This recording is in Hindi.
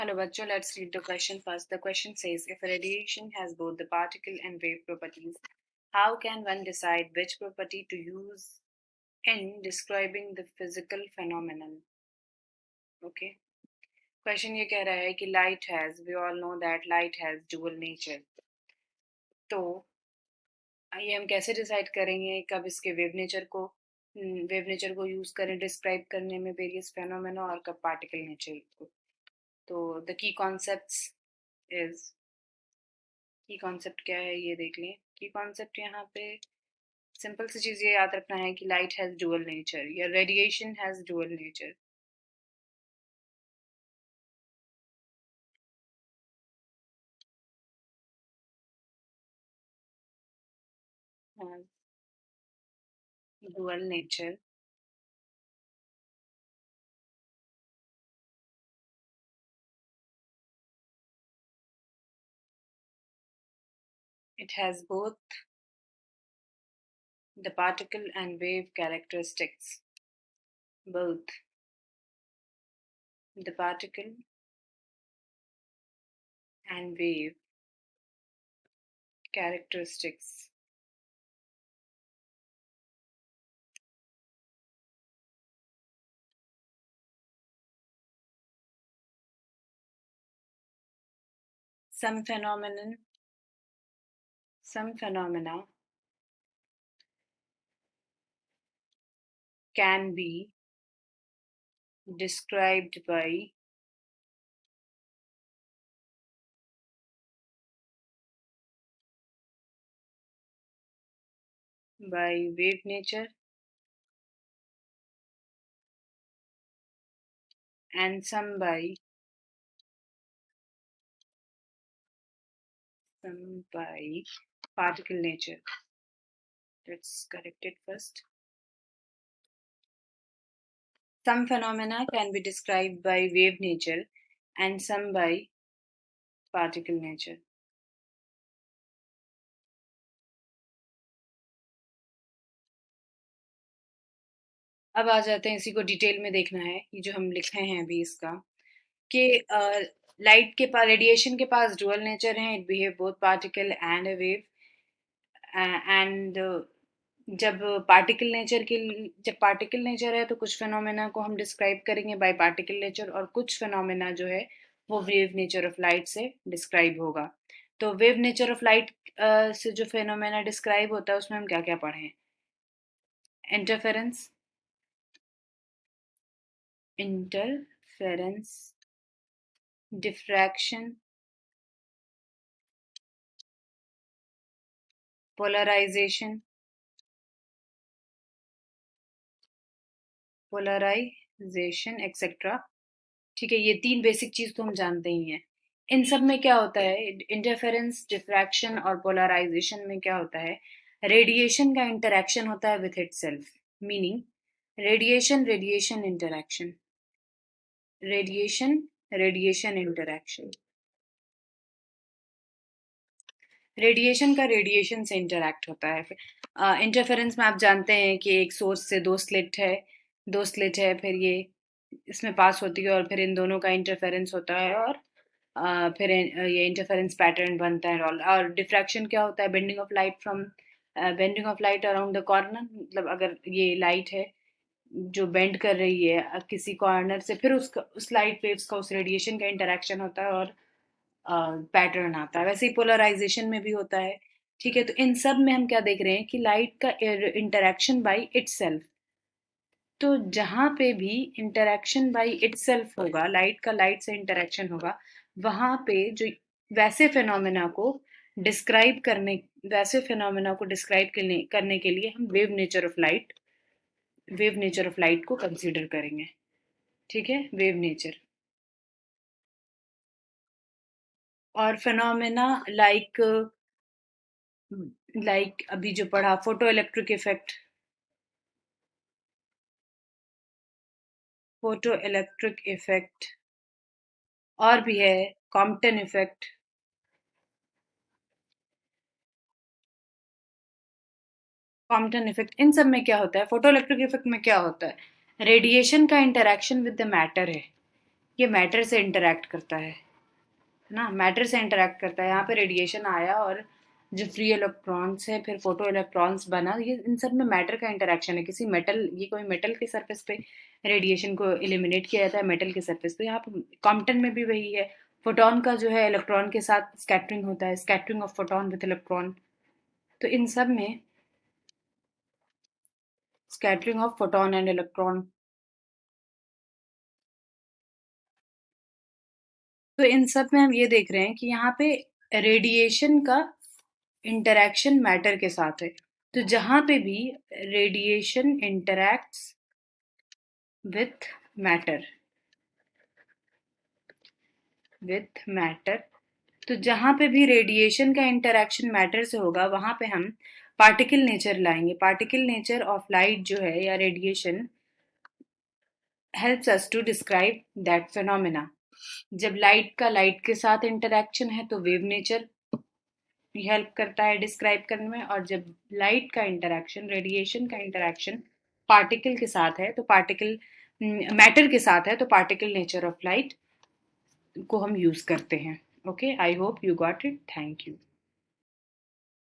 Hello, bachcho. Let's read the question first. The question says, if a radiation has both the particle and wave properties, how can one decide which property to use in describing the physical phenomenon? Okay. Question ये कह रहा है कि light has, we all know that light has dual nature. तो ये हम कैसे डिसाइड करेंगे कब इसके वेव नेचर को यूज करें डिस्क्राइब करने में वेरियस फेनोमेना और कब पार्टिकल नेचर को. तो द की कॉन्सेप्ट्स इज की कॉन्सेप्ट क्या है ये देख लें. की कॉन्सेप्ट यहाँ पे सिंपल सी चीज़ ये याद रखना है कि लाइट हैज़ डुअल नेचर या radiation has dual nature. Dual nature. It has both the particle and wave characteristics. Both the particle and wave characteristics. Some phenomena can be described by wave nature and some by particle nature. Let's correct it first. Some phenomena can be described by wave nature and some by particle nature. अब आ जाते हैं, इसी को डिटेल में देखना है. ये जो हम लिखे हैं अभी इसका कि लाइट के पास, रेडिएशन के पास डुअल नेचर है. It behave both particle and a wave. And जब पार्टिकल नेचर है तो कुछ फिनोमेना को हम डिस्क्राइब करेंगे बाय पार्टिकल नेचर और कुछ फिनोमेना जो है वो वेव नेचर ऑफ लाइट से डिस्क्राइब होगा. तो वेव नेचर ऑफ लाइट से जो फिनोमेना डिस्क्राइब होता है उसमें हम क्या क्या पढ़े हैं. Interference, diffraction, polarisation etcetera. ठीक है, ये 3 बेसिक चीज तो हम जानते ही हैं. इन सब में क्या होता है, इंटरफेरेंस, डिफ्रैक्शन और पोलराइजेशन में क्या होता है, रेडिएशन का इंटरेक्शन होता है with itself. Meaning radiation interaction, radiation interaction. Radiation का रेडिएशन से इंटरैक्ट होता है. इंटरफेरेंस में आप जानते हैं कि एक सोर्स से दो स्लिट है, फिर ये इसमें पास होती है और फिर इन दोनों का इंटरफेरेंस होता है और फिर ये इंटरफेरेंस पैटर्न बनता है. और डिफ्रैक्शन क्या होता है, bending of light around the corner. मतलब अगर ये लाइट है जो बेंड कर रही है किसी कॉर्नर से, फिर उस लाइट वेव्स का उस रेडिएशन का इंटरेक्शन होता है और पैटर्न आता है. वैसे ही पोलराइजेशन में भी होता है. ठीक है, तो इन सब में हम क्या देख रहे हैं कि लाइट का इंटरेक्शन बाय इटसेल्फ. तो जहां पे भी इंटरेक्शन बाय इटसेल्फ होगा, लाइट का लाइट से इंटरेक्शन होगा, वहां पे जो वैसे फिनोमेना को डिस्क्राइब करने के लिए हम वेव नेचर ऑफ लाइट को कंसीडर करेंगे. ठीक है, वेव नेचर. और फिनोमेना लाइक अभी जो पढ़ा, फोटो इलेक्ट्रिक इफेक्ट और भी है, कॉम्पटन इफेक्ट. इन सब में क्या होता है, फोटो इलेक्ट्रिक इफेक्ट में क्या होता है, रेडिएशन का इंटरेक्शन विद द मैटर है. ये मैटर से इंटरेक्ट करता है ना, मैटर से इंटरेक्ट करता है। यहाँ पे रेडिएशन आया और जो फ्री इलेक्ट्रॉन्स है फिर फोटो इलेक्ट्रॉन्स बना, ये इन सब में मैटर का इंटरेक्शन है। किसी मेटल, ये कोई मेटल के सरफेस पे रेडिएशन को इलिमिनेट किया जाता है मेटल के सरफेस पे। यहाँ पे कॉम्पटन में भी वही है, फोटोन का जो है इलेक्ट्रॉन के साथ स्कैटरिंग होता है, scattering of photon with electron. तो इन सब में scattering of photon and electron, तो इन सब में हम ये देख रहे हैं कि यहाँ पे रेडिएशन का इंटरेक्शन मैटर के साथ है। तो जहां पे भी रेडिएशन इंटरैक्ट्स विथ मैटर, तो जहां पे भी रेडिएशन का इंटरेक्शन मैटर से होगा वहां पे हम पार्टिकल नेचर लाएंगे। पार्टिकल नेचर ऑफ लाइट जो है या radiation helps us to describe that phenomena. जब लाइट का लाइट के साथ इंटरेक्शन है तो वेव नेचर हेल्प करता है डिस्क्राइब करने में, और जब लाइट का इंटरेक्शन, रेडिएशन का इंटरेक्शन पार्टिकल के साथ है तो पार्टिकल मैटर के साथ है तो पार्टिकल नेचर ऑफ लाइट को हम यूज करते हैं। Okay, I hope you got it, thank you.